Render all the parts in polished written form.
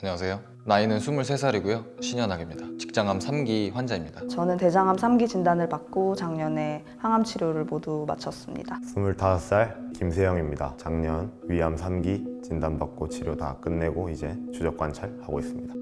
안녕하세요. 나이는 23살이고요. 신현학입니다. 직장암 3기 환자입니다. 저는 대장암 3기 진단을 받고 작년에 항암 치료를 모두 마쳤습니다. 25살 김세영입니다. 작년 위암 3기 진단받고 치료 다 끝내고 이제 추적 관찰하고 있습니다.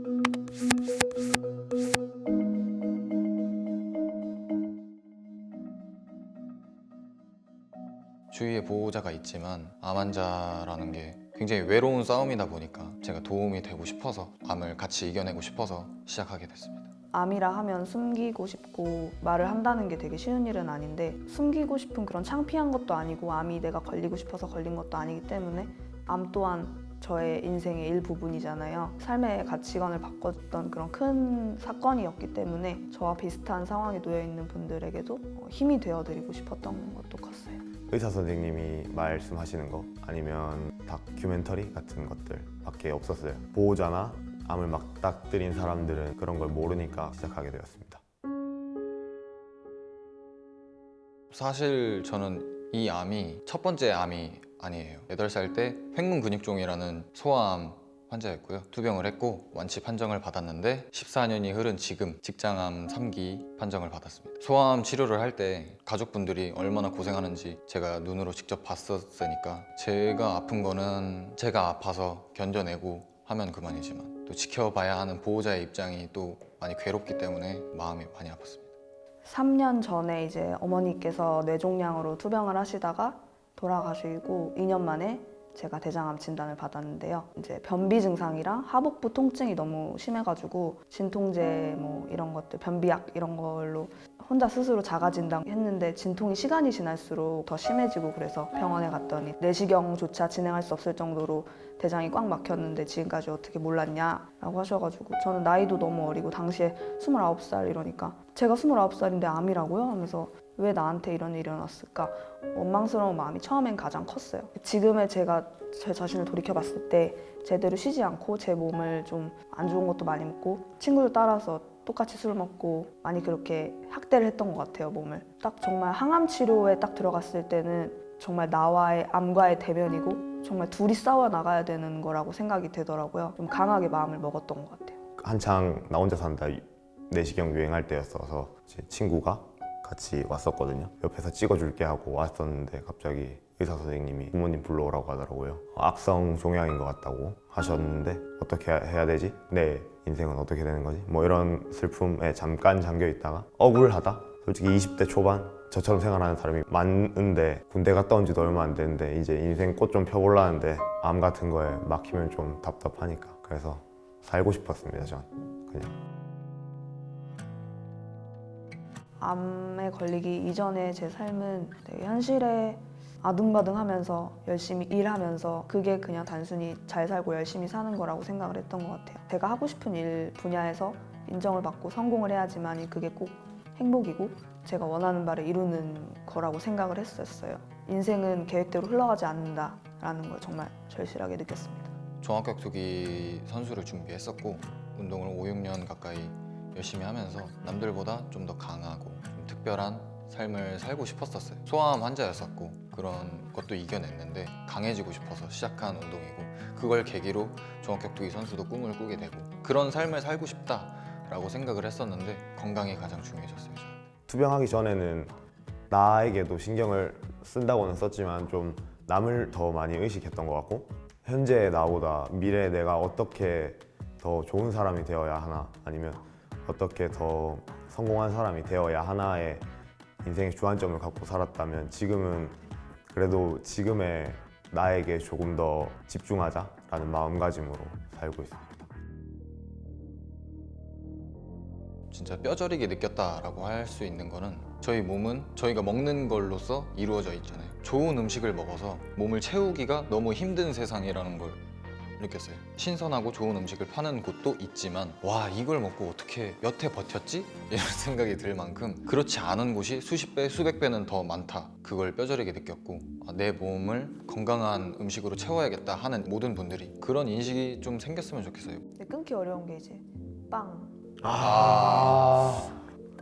주위에 보호자가 있지만 암 환자라는 게 굉장히 외로운 싸움이다 보니까 제가 도움이 되고 싶어서 암을 같이 이겨내고 싶어서 시작하게 됐습니다. 암이라 하면 숨기고 싶고 말을 한다는 게 되게 쉬운 일은 아닌데 숨기고 싶은 그런 창피한 것도 아니고 암이 내가 걸리고 싶어서 걸린 것도 아니기 때문에 암 또한 저의 인생의 일부분이잖아요. 삶의 가치관을 바꿨던 그런 큰 사건이었기 때문에 저와 비슷한 상황에 놓여 있는 분들에게도 힘이 되어드리고 싶었던 것도 컸어요. 의사 선생님이 말씀하시는 거 아니면 다큐멘터리 같은 것들 밖에 없었어요. 보호자나 암을 막 딱 들인 사람들은 그런 걸 모르니까 시작하게 되었습니다. 사실 저는 이 암이 첫 번째 암이 아니에요. 8살 때 횡문근육종이라는 소아암 환자였고요. 투병을 했고 완치 판정을 받았는데 14년이 흐른 지금 직장암 3기 판정을 받았습니다. 소아암 치료를 할 때 가족분들이 얼마나 고생하는지 제가 눈으로 직접 봤었으니까 제가 아픈 거는 제가 아파서 견뎌내고 하면 그만이지만 또 지켜봐야 하는 보호자의 입장이 또 많이 괴롭기 때문에 마음이 많이 아팠습니다. 3년 전에 이제 어머니께서 뇌종양으로 투병을 하시다가 돌아가시고 2년 만에 제가 대장암 진단을 받았는데요. 이제 변비 증상이랑 하복부 통증이 너무 심해가지고 진통제 뭐 이런 것들, 변비약 이런 걸로 혼자 스스로 자가 진단했는데 진통이 시간이 지날수록 더 심해지고 그래서 병원에 갔더니 내시경조차 진행할 수 없을 정도로 대장이 꽉 막혔는데 지금까지 어떻게 몰랐냐라고 하셔가지고 저는 나이도 너무 어리고 당시에 29살 이러니까 제가 29살인데 암이라고요? 하면서 왜 나한테 이런 일이 일어났을까? 원망스러운 마음이 처음엔 가장 컸어요. 지금의 제가 제 자신을 돌이켜봤을 때 제대로 쉬지 않고 제 몸을 좀 안 좋은 것도 많이 먹고 친구들 따라서 똑같이 술 먹고 많이 그렇게 학대를 했던 것 같아요, 몸을. 딱 정말 항암 치료에 딱 들어갔을 때는 정말 나와의 암과의 대면이고 정말 둘이 싸워 나가야 되는 거라고 생각이 되더라고요. 좀 강하게 마음을 먹었던 것 같아요. 한창 나 혼자 산다 내시경 유행할 때였어서 제 친구가 같이 왔었거든요. 옆에서 찍어줄게 하고 왔었는데 갑자기 의사 선생님이 부모님 불러오라고 하더라고요. 악성 종양인 것 같다고 하셨는데 어떻게 해야 되지? 내 인생은 어떻게 되는 거지? 뭐 이런 슬픔에 잠깐 잠겨 있다가 억울하다? 솔직히 20대 초반 저처럼 생활하는 사람이 많은데 군대 갔다 온 지도 얼마 안 됐는데 이제 인생 꽃 좀 펴보려는데 암 같은 거에 막히면 좀 답답하니까 그래서 살고 싶었습니다. 전 그냥. 암에 걸리기 이전에 제 삶은 되게 현실에 아둥바둥하면서 열심히 일하면서 그게 그냥 단순히 잘 살고 열심히 사는 거라고 생각을 했던 것 같아요. 제가 하고 싶은 일 분야에서 인정을 받고 성공을 해야지만 그게 꼭 행복이고 제가 원하는 바를 이루는 거라고 생각을 했었어요. 인생은 계획대로 흘러가지 않는다라는 걸 정말 절실하게 느꼈습니다. 종합격투기 선수를 준비했었고 운동을 5, 6년 가까이 열심히 하면서 남들보다 좀 더 강하고 좀 특별한 삶을 살고 싶었었어요. 소아암 환자였었고 그런 것도 이겨냈는데 강해지고 싶어서 시작한 운동이고 그걸 계기로 종합격투기 선수도 꿈을 꾸게 되고 그런 삶을 살고 싶다라고 생각을 했었는데 건강이 가장 중요해졌어요. 저한테. 투병하기 전에는 나에게도 신경을 쓴다고는 썼지만 좀 남을 더 많이 의식했던 것 같고 현재 나보다 미래에 내가 어떻게 더 좋은 사람이 되어야 하나 아니면 어떻게 더 성공한 사람이 되어야 하나의 인생의 주안점을 갖고 살았다면 지금은 그래도 지금의 나에게 조금 더 집중하자라는 마음가짐으로 살고 있습니다. 진짜 뼈저리게 느꼈다라고 할 수 있는 거는 저희 몸은 저희가 먹는 걸로써 이루어져 있잖아요. 좋은 음식을 먹어서 몸을 채우기가 너무 힘든 세상이라는 걸 느꼈어요. 신선하고 좋은 음식을 파는 곳도 있지만 와 이걸 먹고 어떻게 여태 버텼지? 이런 생각이 들 만큼 그렇지 않은 곳이 수십 배, 수백 배는 더 많다. 그걸 뼈저리게 느꼈고 내 몸을 건강한 음식으로 채워야겠다 하는 모든 분들이 그런 인식이 좀 생겼으면 좋겠어요. 근데 끊기 어려운 게 이제 빵.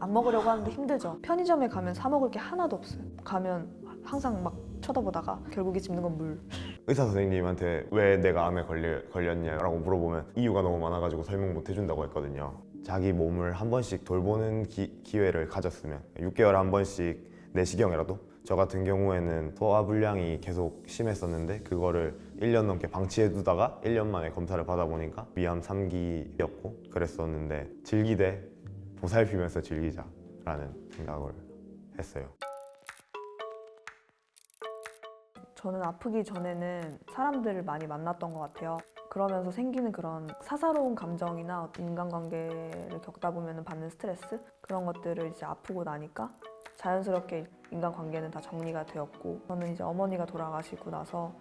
안 먹으려고 하는데 힘들죠. 편의점에 가면 사 먹을 게 하나도 없어요. 가면 항상 막 쳐다보다가 결국에 집는 건 물. 의사 선생님한테 왜 내가 암에 걸렸냐라고 물어보면 이유가 너무 많아가지고 설명 못 해준다고 했거든요. 자기 몸을 한 번씩 돌보는 기회를 가졌으면 6개월에 한 번씩 내시경이라도, 저 같은 경우에는 소화불량이 계속 심했었는데 그거를 1년 넘게 방치해두다가 1년 만에 검사를 받아보니까 위암 3기였고 그랬었는데, 즐기되 보살피면서 즐기자라는 생각을 했어요. 저는 아프기 전에는 사람들을 많이 만났던 것 같아요. 그러면서 생기는 그런 사사로운 감정이나 어떤 인간관계를 겪다 보면 받는 스트레스, 그런 것들을 이제 아프고 나니까 자연스럽게 인간관계는 다 정리가 되었고, 저는 이제 어머니가 돌아가시고 나서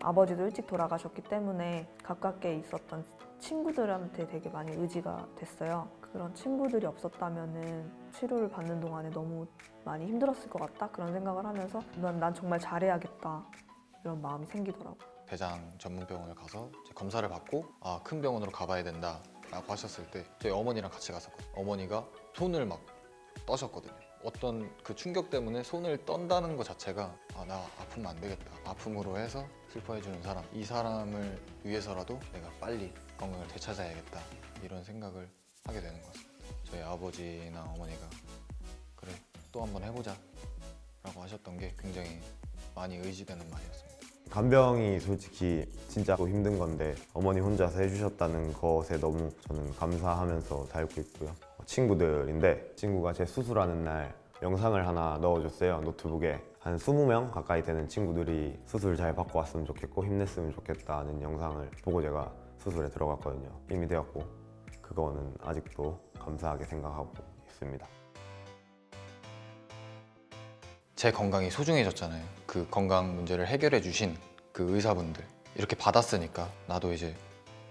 아버지도 일찍 돌아가셨기 때문에 가깝게 있었던 친구들한테 되게 많이 의지가 됐어요. 그런 친구들이 없었다면은 치료를 받는 동안에 너무 많이 힘들었을 것 같다, 그런 생각을 하면서 난 정말 잘해야겠다, 이런 마음이 생기더라고요. 대장 전문병원을 가서 이제 검사를 받고 큰 병원으로 가봐야 된다라고 하셨을 때 저희 어머니랑 같이 갔었거든요. 어머니가 손을 막 떠셨거든요. 어떤 그 충격 때문에 손을 떤다는 것 자체가 나 아프면 안 되겠다, 아픔으로 해서 슬퍼해주는 사람, 이 사람을 위해서라도 내가 빨리 건강을 되찾아야겠다, 이런 생각을 하게 되는 것 같습니다. 저희 아버지나 어머니가 그래 또 한번 해보자 라고 하셨던 게 굉장히 많이 의지되는 말이었습니다. 간병이 솔직히 진짜 또 힘든 건데 어머니 혼자서 해주셨다는 것에 너무 저는 감사하면서 살고 있고요. 친구들인데, 친구가 제 수술하는 날 영상을 하나 넣어줬어요. 노트북에 한 20명 가까이 되는 친구들이 수술 잘 받고 왔으면 좋겠고 힘냈으면 좋겠다는 영상을 보고 제가 수술에 들어갔거든요. 힘이 되었고 그거는 아직도 감사하게 생각하고 있습니다. 제 건강이 소중해졌잖아요. 그 건강 문제를 해결해 주신 그 의사분들, 이렇게 받았으니까 나도 이제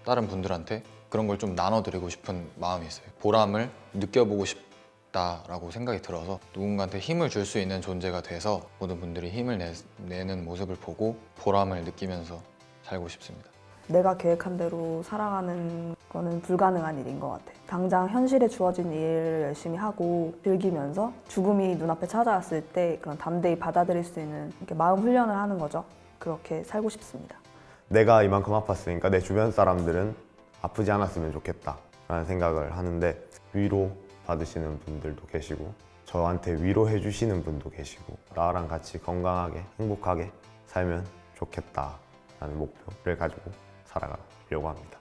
다른 분들한테 그런 걸 좀 나눠드리고 싶은 마음이 있어요. 보람을 느껴보고 싶다라고 생각이 들어서 누군가한테 힘을 줄 수 있는 존재가 돼서 모든 분들이 힘을 내는 모습을 보고 보람을 느끼면서 살고 싶습니다. 내가 계획한 대로 살아가는 거는 불가능한 일인 것 같아. 당장 현실에 주어진 일을 열심히 하고 즐기면서 죽음이 눈앞에 찾아왔을 때 그런 담대히 받아들일 수 있는 이렇게 마음 훈련을 하는 거죠. 그렇게 살고 싶습니다. 내가 이만큼 아팠으니까 내 주변 사람들은 아프지 않았으면 좋겠다 라는 생각을 하는데, 위로 받으시는 분들도 계시고 저한테 위로해 주시는 분도 계시고 나랑 같이 건강하게 행복하게 살면 좋겠다 라는 목표를 가지고 살아가려고 합니다.